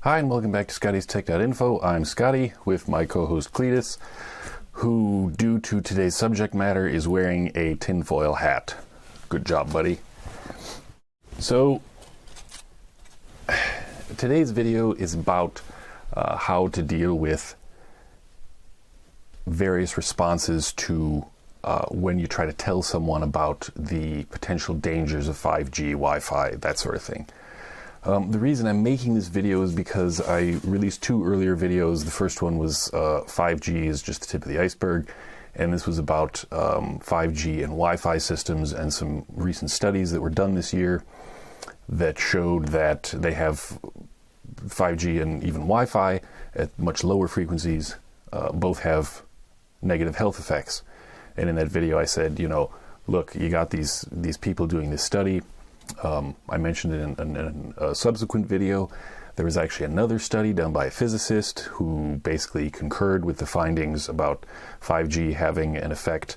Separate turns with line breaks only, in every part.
Hi, and welcome back to ScottiesTech.Info. I'm Scotty with my co-host Cletus, who, due to today's subject matter, is wearing a tinfoil hat. Good job, buddy. So, today's video is about how to deal with various responses to when you try to tell someone about the potential dangers of 5G, Wi-Fi, that sort of thing. The reason I'm making this video is because I released two earlier videos. The first one was 5G is just the tip of the iceberg, and this was about 5G and Wi-Fi systems and some recent studies that were done this year that showed that they have 5G and even Wi-Fi at much lower frequencies both have negative health effects. And in that video I said, look, you got these people doing this study. I mentioned it in a subsequent video. There was actually another study done by a physicist who basically concurred with the findings about 5G having an effect.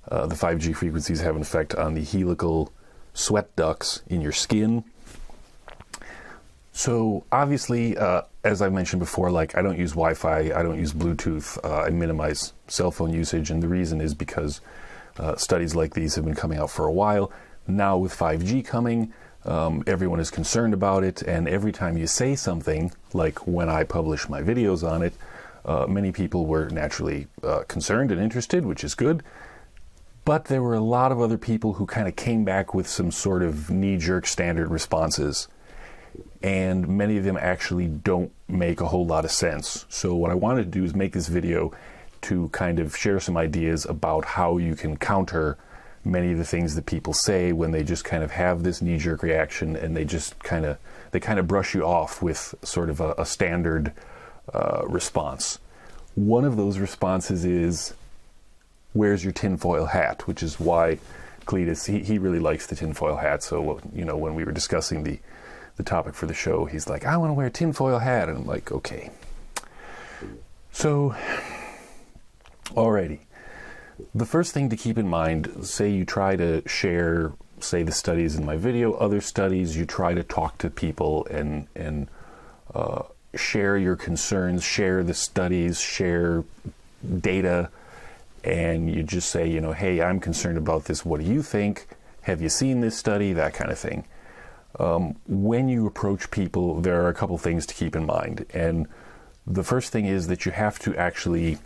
The 5G frequencies have an effect on the helical sweat ducts in your skin. So obviously, as I mentioned before, I don't use Wi-Fi, I don't use Bluetooth, I minimize cell phone usage, and the reason is because studies like these have been coming out for a while. Now with 5G coming, everyone is concerned about it, and every time you say something, like when I publish my videos on it, many people were naturally concerned and interested, which is good. But there were a lot of other people who kind of came back with some sort of knee-jerk standard responses, and many of them actually don't make a whole lot of sense. So what I wanted to do is make this video to kind of share some ideas about how you can counter many of the things that people say when they just kind of have this knee-jerk reaction, and they just kind of brush you off with sort of a standard response. One of those responses is, "Where's your tinfoil hat?" Which is why Cletus, he really likes the tinfoil hat. So when we were discussing the topic for the show, he's like, "I want to wear a tinfoil hat," and I'm like, okay. So, alrighty. The first thing to keep in mind, say you try to share, say, the studies in my video, other studies, you try to talk to people and share your concerns, share the studies, share data, and you just say, hey, I'm concerned about this, what do you think? Have you seen this study? That kind of thing. When you approach people, there are a couple things to keep in mind. And the first thing is that you have to actually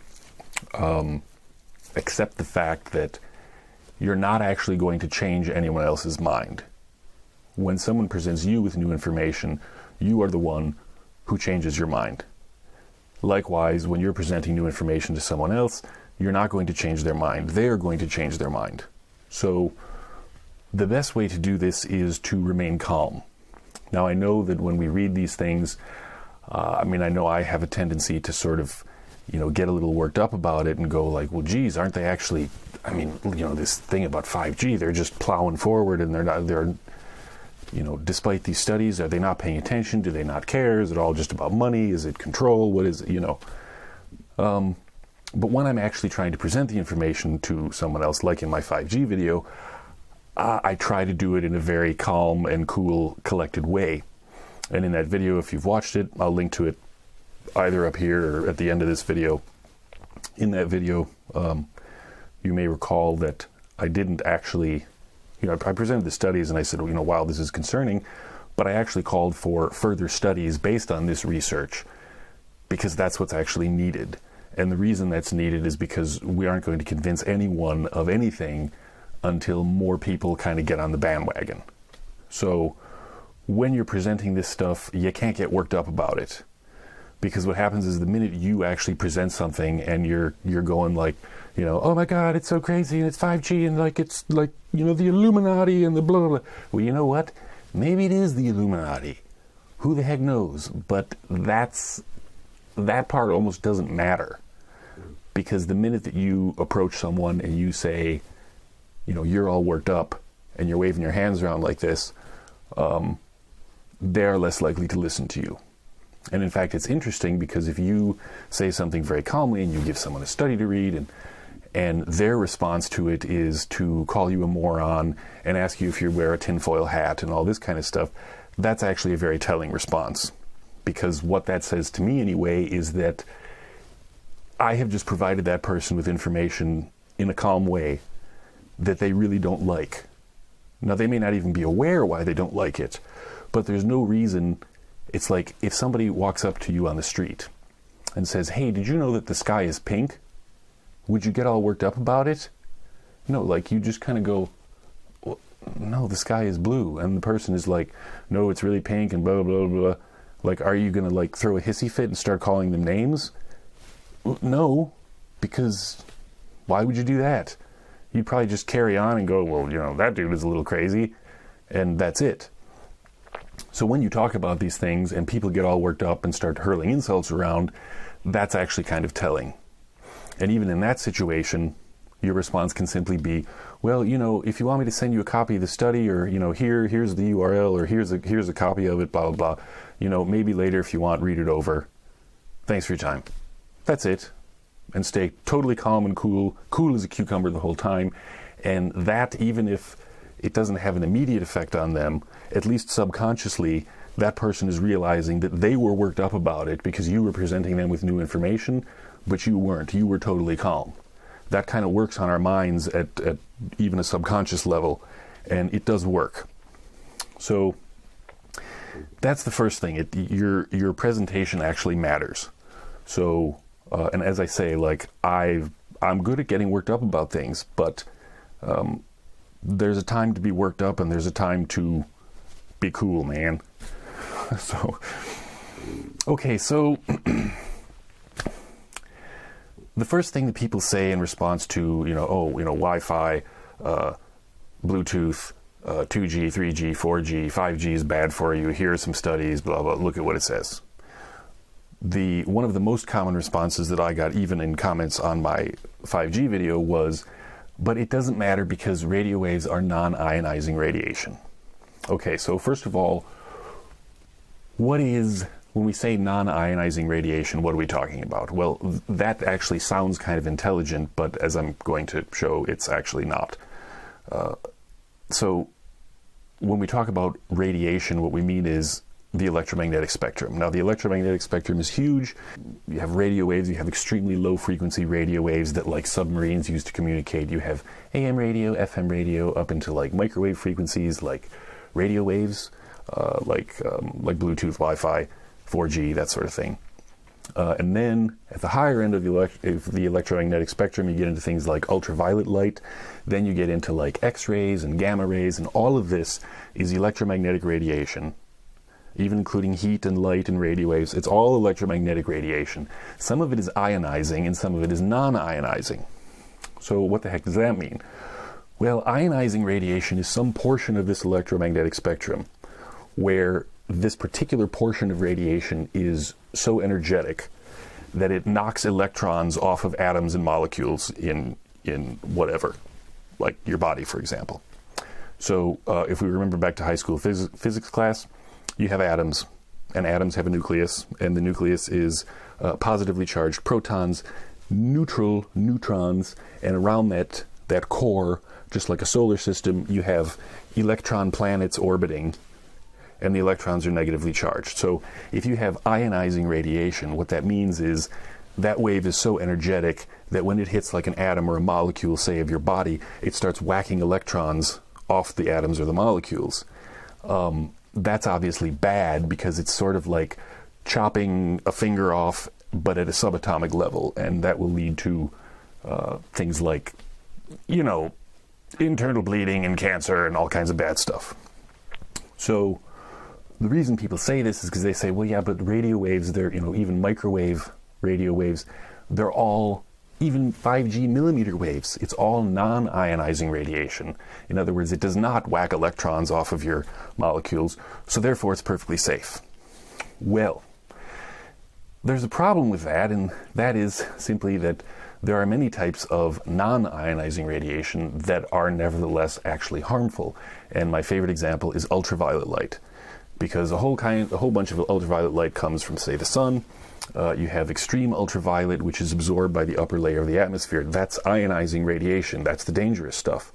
accept the fact that you're not actually going to change anyone else's mind. When someone presents you with new information, you are the one who changes your mind. Likewise, when you're presenting new information to someone else, you're not going to change their mind. They are going to change their mind. So the best way to do this is to remain calm. Now, I know that when we read these things, I know I have a tendency to sort of get a little worked up about it and go like, well, geez, aren't they actually, this thing about 5G, they're just plowing forward and they're despite these studies, are they not paying attention? Do they not care? Is it all just about money? Is it control? What is it, But when I'm actually trying to present the information to someone else, like in my 5G video, I try to do it in a very calm and cool, collected way. And in that video, if you've watched it, I'll link to it either up here or at the end of this video. In that video, you may recall that I didn't actually, I presented the studies and I said, wow, this is concerning, but I actually called for further studies based on this research because that's what's actually needed. And the reason that's needed is because we aren't going to convince anyone of anything until more people kind of get on the bandwagon. So when you're presenting this stuff, you can't get worked up about it. Because what happens is the minute you actually present something and you're going like, oh my God, it's so crazy and it's 5G and it's the Illuminati and the blah, blah, blah. Well, you know what? Maybe it is the Illuminati. Who the heck knows? But that part almost doesn't matter. Because the minute that you approach someone and you say, you're all worked up and you're waving your hands around like this, they're less likely to listen to you. And in fact, it's interesting because if you say something very calmly and you give someone a study to read and their response to it is to call you a moron and ask you if you wear a tinfoil hat and all this kind of stuff, that's actually a very telling response. because what that says to me anyway is that I have just provided that person with information in a calm way that they really don't like. Now, they may not even be aware why they don't like it, but there's no reason. It's like if somebody walks up to you on the street and says, hey, did you know that the sky is pink? Would you get all worked up about it? No, like you just kind of go, well, no, the sky is blue. And the person is like, no, it's really pink and blah, blah, blah. Like, are you going to like throw a hissy fit and start calling them names? No, because why would you do that? You'd probably just carry on and go, well, you know, that dude is a little crazy, and that's it. So when you talk about these things and people get all worked up and start hurling insults around, that's actually kind of telling. And even in that situation, your response can simply be, well, you know, if you want me to send you a copy of the study, or, you know, here's the URL, or here's a copy of it, blah, blah, blah. You know, maybe later if you want, read it over. Thanks for your time. That's it. And stay totally calm and cool as a cucumber the whole time. And that, even if it doesn't have an immediate effect on them, at least subconsciously, that person is realizing that they were worked up about it because you were presenting them with new information, but you weren't. You were totally calm. That kind of works on our minds at even a subconscious level, and it does work. So that's the first thing. Your presentation actually matters. So, and as I say, like I'm good at getting worked up about things, but there's a time to be worked up and there's a time to be cool, man. So, okay, so the first thing that people say in response to, Wi-Fi, Bluetooth, 2G, 3G, 4G, 5G is bad for you. Here are some studies, blah, blah, look at what it says. One of the most common responses that I got, even in comments on my 5G video, was, but it doesn't matter because radio waves are non-ionizing radiation. Okay, so first of all, when we say non-ionizing radiation, what are we talking about? Well, that actually sounds kind of intelligent, but as I'm going to show, it's actually not. So when we talk about radiation, what we mean is the electromagnetic spectrum. Now, the electromagnetic spectrum is huge. You have radio waves, you have extremely low frequency radio waves that like submarines use to communicate. You have AM radio, FM radio, up into like microwave frequencies like radio waves, like Bluetooth, Wi-Fi, 4G, that sort of thing. And then at the higher end of the electromagnetic spectrum, you get into things like ultraviolet light. Then you get into like X-rays and gamma rays, and all of this is electromagnetic radiation, even including heat and light and radio waves. It's all electromagnetic radiation. Some of it is ionizing and some of it is non-ionizing. So what the heck does that mean? Well, ionizing radiation is some portion of this electromagnetic spectrum where this particular portion of radiation is so energetic that it knocks electrons off of atoms and molecules in whatever, like your body, for example. So if we remember back to high school physics class, you have atoms, and atoms have a nucleus, and the nucleus is positively charged protons, neutral neutrons, and around that core, just like a solar system, you have electron planets orbiting, and the electrons are negatively charged. So if you have ionizing radiation, what that means is that wave is so energetic that when it hits like an atom or a molecule, say, of your body, it starts whacking electrons off the atoms or the molecules. That's obviously bad because it's sort of like chopping a finger off, but at a subatomic level, and that will lead to things like, internal bleeding and cancer and all kinds of bad stuff. So the reason people say this is because they say, well, yeah, but radio waves, they're, even microwave radio waves, they're all, even 5G millimeter waves, it's all non-ionizing radiation. In other words, it does not whack electrons off of your molecules, so therefore it's perfectly safe. Well, there's a problem with that, and that is simply that there are many types of non-ionizing radiation that are nevertheless actually harmful. And my favorite example is ultraviolet light, because a whole bunch of ultraviolet light comes from, say, the sun. You have extreme ultraviolet, which is absorbed by the upper layer of the atmosphere. That's ionizing radiation. That's the dangerous stuff.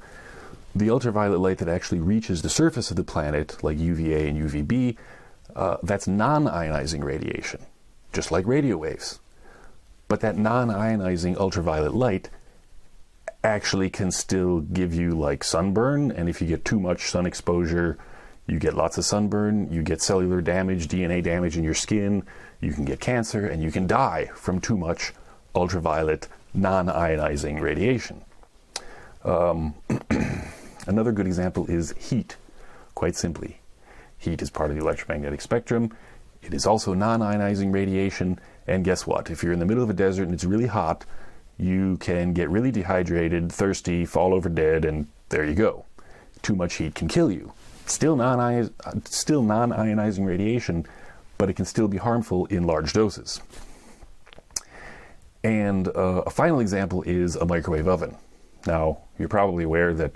The ultraviolet light that actually reaches the surface of the planet, like UVA and UVB, That's non-ionizing radiation, just like radio waves. But that non-ionizing ultraviolet light actually can still give you like sunburn, and if you get too much sun exposure, you get lots of sunburn, you get cellular damage, DNA damage in your skin, you can get cancer, and you can die from too much ultraviolet non-ionizing radiation. Another good example is heat. Quite simply, heat is part of the electromagnetic spectrum. It is also non-ionizing radiation, and guess what? If you're in the middle of a desert and it's really hot, you can get really dehydrated, thirsty, fall over dead, and there you go. Too much heat can kill you. Still non-ionizing radiation, but it can still be harmful in large doses. And a final example is a microwave oven. Now, you're probably aware that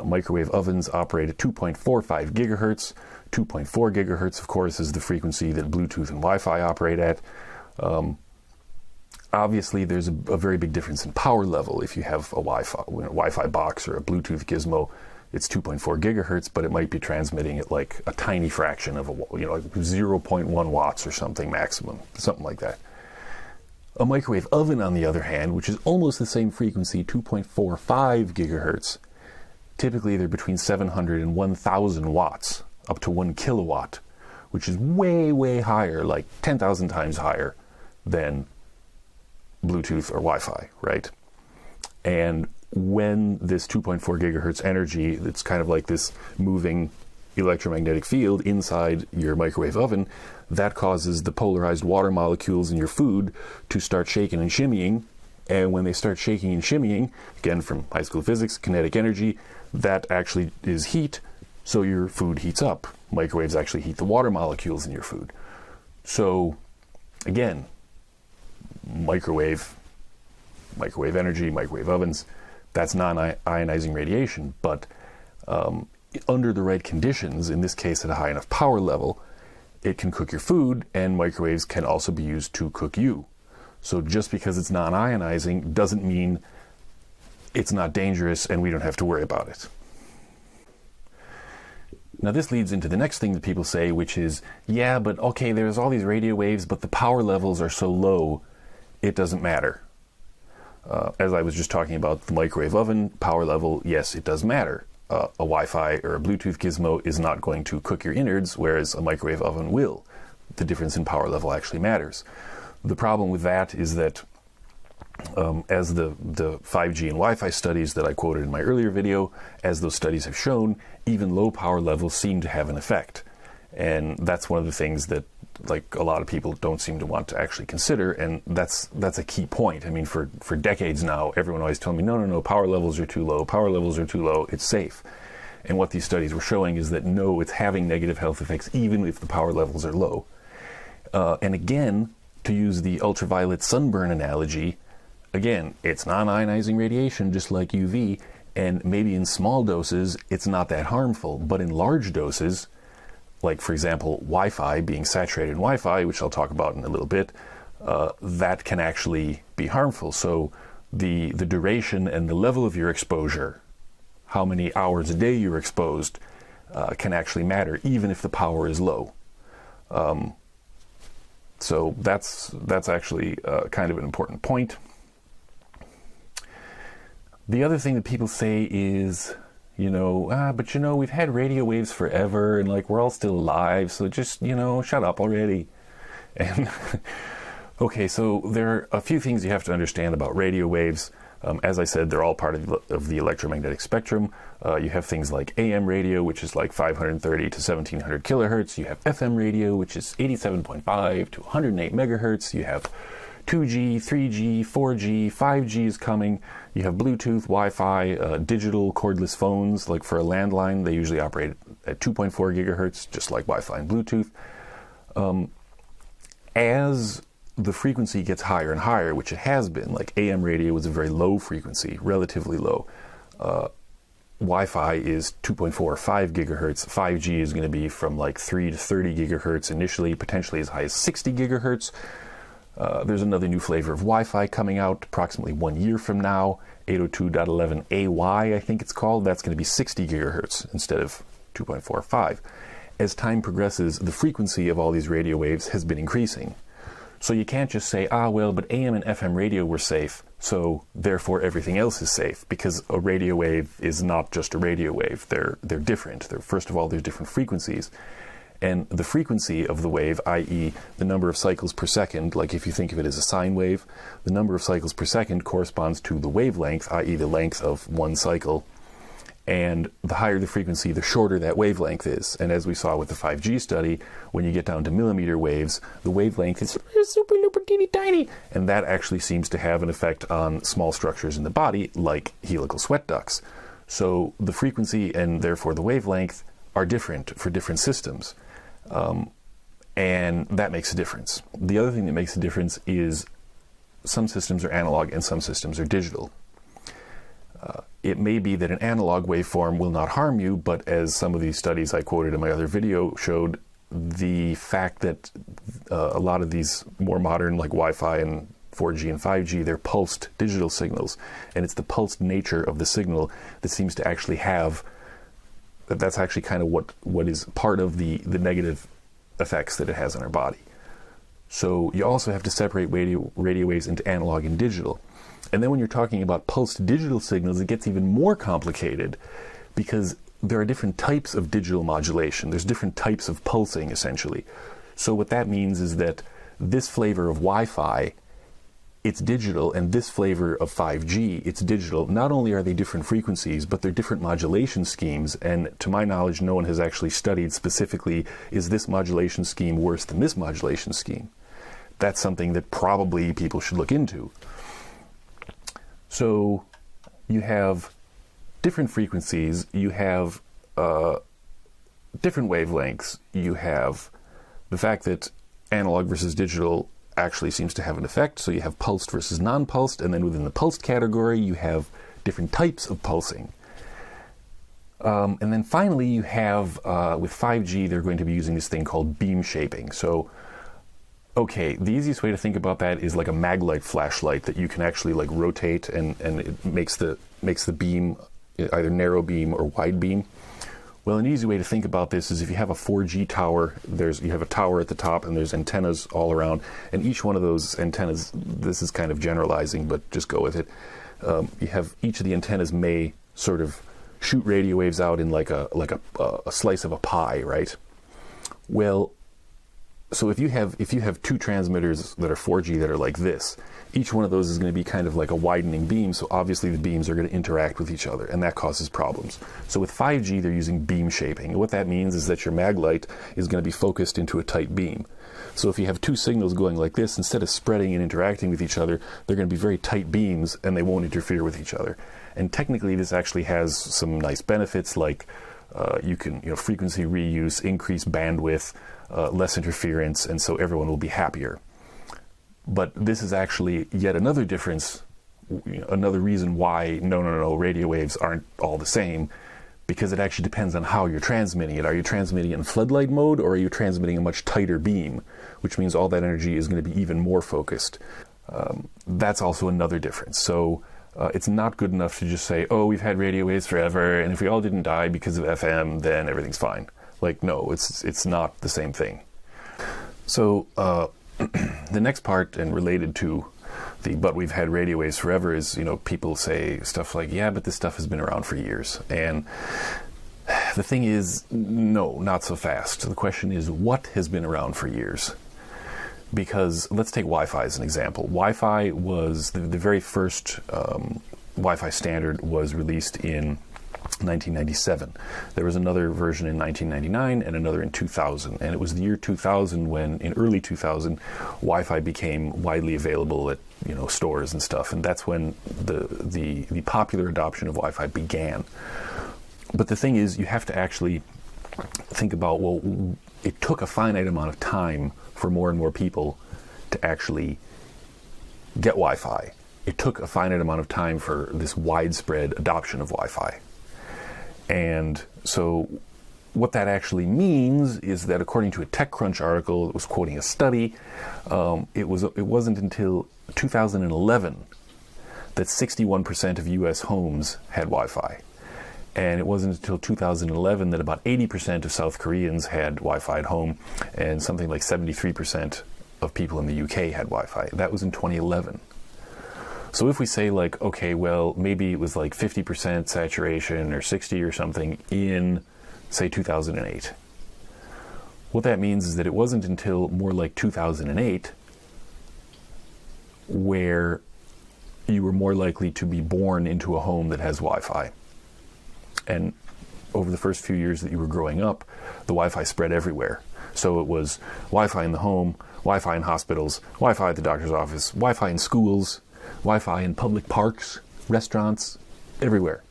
microwave ovens operate at 2.45 gigahertz. 2.4 gigahertz, of course, is the frequency that Bluetooth and Wi-Fi operate at. Obviously, there's a very big difference in power level. If you have a Wi-Fi box or a Bluetooth gizmo, it's 2.4 gigahertz, but it might be transmitting at like a tiny fraction of like 0.1 watts or something maximum, something like that. A microwave oven, on the other hand, which is almost the same frequency, 2.45 gigahertz, typically they're between 700 and 1,000 watts, up to 1 kilowatt, which is way, way higher, like 10,000 times higher than Bluetooth or Wi-Fi, right? And when this 2.4 gigahertz energy, it's kind of like this moving electromagnetic field inside your microwave oven, that causes the polarized water molecules in your food to start shaking and shimmying. And when they start shaking and shimmying, again from high school physics, kinetic energy, that actually is heat, so your food heats up. Microwaves actually heat the water molecules in your food. So, again, microwave energy, microwave ovens, that's non-ionizing radiation, but under the right conditions, in this case at a high enough power level, it can cook your food, and microwaves can also be used to cook you. So just because it's non-ionizing doesn't mean it's not dangerous and we don't have to worry about it. Now this leads into the next thing that people say, which is, yeah, but okay, there's all these radio waves, but the power levels are so low, it doesn't matter. As I was just talking about the microwave oven, power level, yes, it does matter. A Wi-Fi or a Bluetooth gizmo is not going to cook your innards, whereas a microwave oven will. The difference in power level actually matters. The problem with that is that as the 5G and Wi-Fi studies that I quoted in my earlier video, as those studies have shown, even low power levels seem to have an effect. And that's one of the things that like a lot of people don't seem to want to actually consider, and that's a key point. I mean, for decades now, everyone always told me, no, power levels are too low, it's safe. And what these studies were showing is that no, it's having negative health effects even if the power levels are low. And again, to use the ultraviolet sunburn analogy, again, it's non-ionizing radiation just like UV, and maybe in small doses it's not that harmful, but in large doses, like for example Wi-Fi, being saturated in Wi-Fi, which I'll talk about in a little bit, that can actually be harmful. So the duration and the level of your exposure, how many hours a day you're exposed, can actually matter even if the power is low. So that's actually kind of an important point. The other thing that people say is, but we've had radio waves forever, and like we're all still alive, so just, shut up already. And okay, so there are a few things you have to understand about radio waves. As I said, they're all part of the electromagnetic spectrum. You have things like AM radio, which is like 530 to 1700 kilohertz. You have FM radio, which is 87.5 to 108 megahertz. You have 2G, 3G, 4G, 5G is coming. You have Bluetooth, Wi-Fi, digital cordless phones. Like for a landline, they usually operate at 2.4 gigahertz, just like Wi-Fi and Bluetooth. As the frequency gets higher and higher, which it has been, like AM radio was a very low frequency, relatively low. Wi-Fi is 2.4 or 5 gigahertz. 5G is going to be from like 3 to 30 gigahertz initially, potentially as high as 60 gigahertz. There's another new flavor of Wi-Fi coming out approximately 1 year from now, 802.11ay, I think it's called. That's going to be 60 gigahertz instead of 2.45. as time progresses, the frequency of all these radio waves has been increasing. So you can't just say, well, but AM and FM radio were safe, so therefore everything else is safe, because a radio wave is not just a radio wave. They're different. First of all, there's different frequencies. And the frequency of the wave, i.e. the number of cycles per second, like if you think of it as a sine wave, the number of cycles per second corresponds to the wavelength, i.e. the length of one cycle. And the higher the frequency, the shorter that wavelength is. And as we saw with the 5G study, when you get down to millimeter waves, the wavelength is super, super teeny tiny. And that actually seems to have an effect on small structures in the body, like helical sweat ducts. So the frequency and therefore the wavelength are different for different systems. And that makes a difference. The other thing that makes a difference is some systems are analog and some systems are digital. It may be that an analog waveform will not harm you, but as some of these studies I quoted in my other video showed, the fact that a lot of these more modern, like Wi-Fi and 4G and 5G, they're pulsed digital signals, and it's the pulsed nature of the signal that seems to actually have, that's actually kind of what is part of the negative effects that it has on our body. So you also have to separate radio waves into analog and digital. And then when you're talking about pulsed digital signals, it gets even more complicated, because there are different types of digital modulation. There's different types of pulsing, essentially. So what that means is that this flavor of Wi-Fi, it's digital, and this flavor of 5G, it's digital. Not only are they different frequencies, but they're different modulation schemes. And to my knowledge, no one has actually studied specifically, is this modulation scheme worse than this modulation scheme? That's something that probably people should look into. So you have different frequencies, you have different wavelengths, you have the fact that analog versus digital actually seems to have an effect, so you have pulsed versus non-pulsed, and then within the pulsed category you have different types of pulsing. And then finally you have, with 5G, they're going to be using this thing called beam shaping. So okay, the easiest way to think about that is like a maglite flashlight that you can actually like rotate, and it makes the beam either narrow beam or wide beam. Well, an easy way to think about this is if you have a 4G tower, you have a tower at the top and there's antennas all around, and each one of those antennas, this is kind of generalizing, but just go with it. You have each of the antennas may sort of shoot radio waves out in like a slice of a pie, right? Well, so if you have two transmitters that are 4G that are like this, each one of those is going to be kind of like a widening beam, so obviously the beams are going to interact with each other, and that causes problems. So with 5G, they're using beam shaping. And what that means is that your maglite is going to be focused into a tight beam. So if you have two signals going like this, instead of spreading and interacting with each other, they're going to be very tight beams, and they won't interfere with each other. And technically, this actually has some nice benefits, like you can, frequency reuse, increase bandwidth, less interference, and so everyone will be happier. But this is actually yet another difference, another reason why no, radio waves aren't all the same, because it actually depends on how you're transmitting it. Are you transmitting it in floodlight mode, or are you transmitting a much tighter beam, which means all that energy is going to be even more focused? That's also another difference. So it's not good enough to just say, oh, we've had radio waves forever, and if we all didn't die because of FM, then everything's fine. Like, no, it's not the same thing. So the next part, and related to but we've had radio waves forever, is, people say stuff like, yeah, but this stuff has been around for years. And the thing is, no, not so fast. The question is, what has been around for years? Because let's take Wi-Fi as an example. Wi-Fi was, the very first Wi-Fi standard was released in 1997. There was another version in 1999 and another in 2000. And it was the year 2000 when, in early 2000, Wi-Fi became widely available at stores and stuff. And that's when the popular adoption of Wi-Fi began. But the thing is, you have to actually think about, well, it took a finite amount of time for more and more people to actually get Wi-Fi. It took a finite amount of time for this widespread adoption of Wi-Fi. And so what that actually means is that, according to a TechCrunch article that was quoting a study, it wasn't until 2011 that 61% of U.S. homes had Wi-Fi. And it wasn't until 2011 that about 80% of South Koreans had Wi-Fi at home, and something like 73% of people in the UK had Wi-Fi. That was in 2011. So if we say like, okay, well, maybe it was like 50% saturation or 60 or something in, say, 2008. What that means is that it wasn't until more like 2008 where you were more likely to be born into a home that has Wi-Fi. And over the first few years that you were growing up, the Wi-Fi spread everywhere. So it was Wi-Fi in the home, Wi-Fi in hospitals, Wi-Fi at the doctor's office, Wi-Fi in schools, Wi-Fi in public parks, restaurants, everywhere.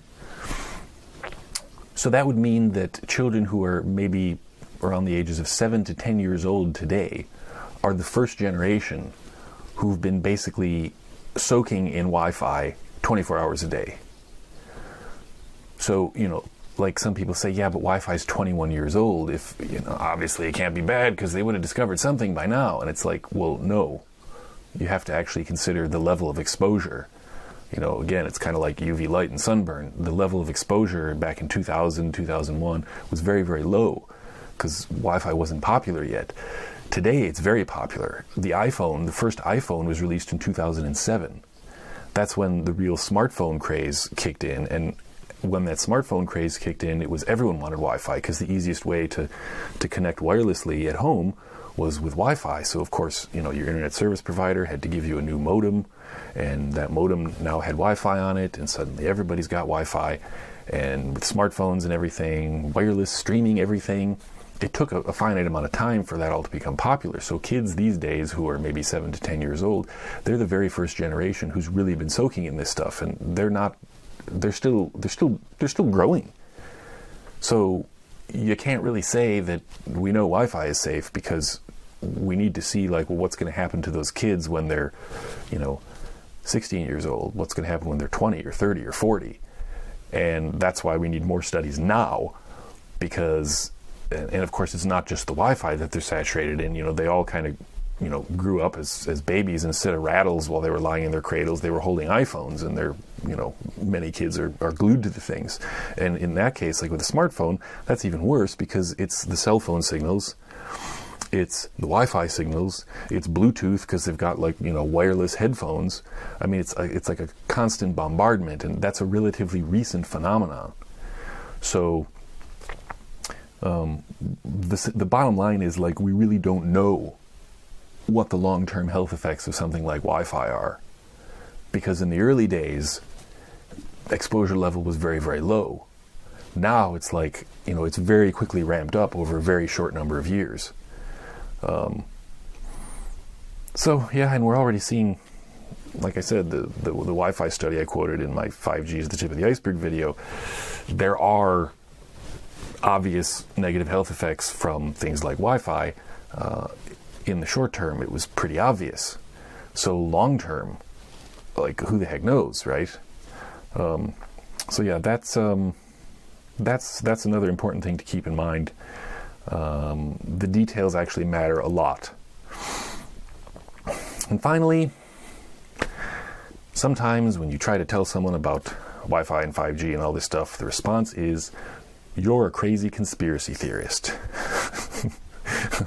So that would mean that children who are maybe around the ages of 7 to 10 years old today are the first generation who've been basically soaking in Wi-Fi 24 hours a day. So, like some people say, yeah, but Wi-Fi is 21 years old. If, obviously it can't be bad because they would have discovered something by now. And it's like, well, no. You have to actually consider the level of exposure. Again, it's kind of like UV light and sunburn. The level of exposure back in 2000, 2001 was very, very low because Wi-Fi wasn't popular yet. Today, it's very popular. The first iPhone was released in 2007. That's when the real smartphone craze kicked in. And when that smartphone craze kicked in, it was everyone wanted Wi-Fi because the easiest way to connect wirelessly at home was with Wi-Fi. So, of course, your internet service provider had to give you a new modem, and that modem now had Wi-Fi on it, and suddenly everybody's got Wi-Fi. And with smartphones and everything, wireless streaming, everything, it took a finite amount of time for that all to become popular. So kids these days who are maybe 7 to 10 years old, they're the very first generation who's really been soaking in this stuff, and they're still growing. So you can't really say that we know Wi-Fi is safe because we need to see what's going to happen to those kids when they're 16 years old, what's going to happen when they're 20 or 30 or 40. And that's why we need more studies now, because and of course it's not just the Wi-Fi that they're saturated in. They all kind of grew up as babies, and instead of rattles while they were lying in their cradles, they were holding iPhones, and they're many kids are glued to the things. And in that case, like with a smartphone, that's even worse because it's the cell phone signals, it's the Wi-Fi signals, it's Bluetooth because they've got wireless headphones. I mean, it's like a constant bombardment, and that's a relatively recent phenomenon. So the bottom line is we really don't know what the long-term health effects of something like Wi-Fi are, because in the early days exposure level was very, very low. Now it's it's very quickly ramped up over a very short number of years. So yeah, and we're already seeing, like I said, the Wi-Fi study I quoted in my 5G is the tip of the iceberg video. There are obvious negative health effects from things like Wi-Fi. In the short term, it was pretty obvious. So long term, who the heck knows, right? So yeah, that's another important thing to keep in mind. The details actually matter a lot. And finally, sometimes when you try to tell someone about Wi-Fi and 5G and all this stuff, the response is, "You're a crazy conspiracy theorist."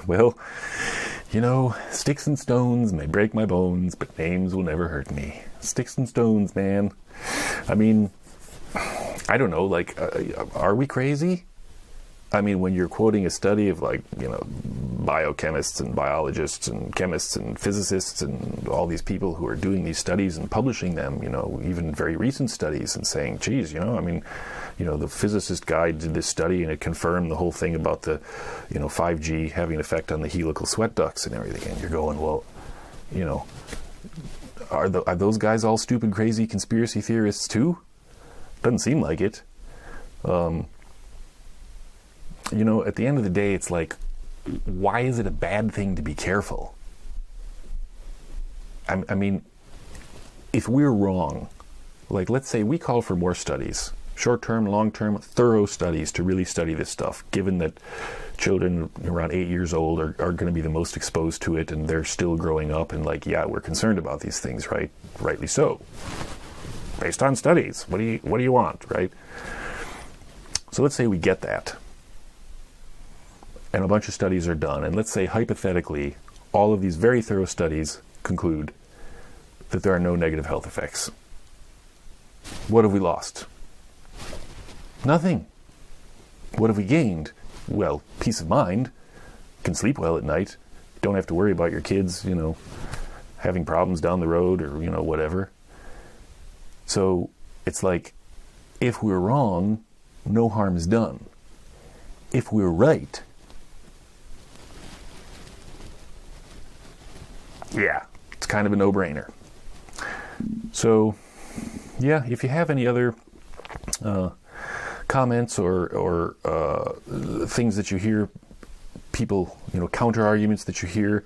Well, sticks and stones may break my bones, but names will never hurt me. Sticks and stones, man. I mean, I don't know, are we crazy? I mean, when you're quoting a study of biochemists and biologists and chemists and physicists and all these people who are doing these studies and publishing them, even very recent studies, and saying, geez, the physicist guy did this study and it confirmed the whole thing about the, 5G having an effect on the helical sweat ducts and everything. And you're going, well, are those guys all stupid, crazy conspiracy theorists too? Doesn't seem like it. At the end of the day, it's why is it a bad thing to be careful? I mean, if we're wrong, let's say we call for more studies, short-term, long-term, thorough studies to really study this stuff, given that children around 8 years old are going to be the most exposed to it, and they're still growing up, and yeah, we're concerned about these things, right? Rightly so. Based on studies, what do you want, right? So let's say we get that, and a bunch of studies are done, and let's say hypothetically all of these very thorough studies conclude that there are no negative health effects. What have we lost? Nothing. What have we gained? Well, peace of mind. You can sleep well at night. Don't have to worry about your kids, having problems down the road or, whatever. So it's like, if we're wrong, no harm is done. If we're right, yeah, it's kind of a no-brainer. So, yeah, if you have any other comments or things that you hear, people, counter arguments that you hear,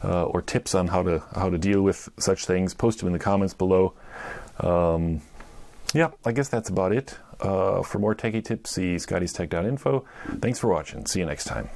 or tips on how to deal with such things, post them in the comments below. Yeah, I guess that's about it. For more techie tips, see ScottiesTech.Info. Thanks for watching. See you next time.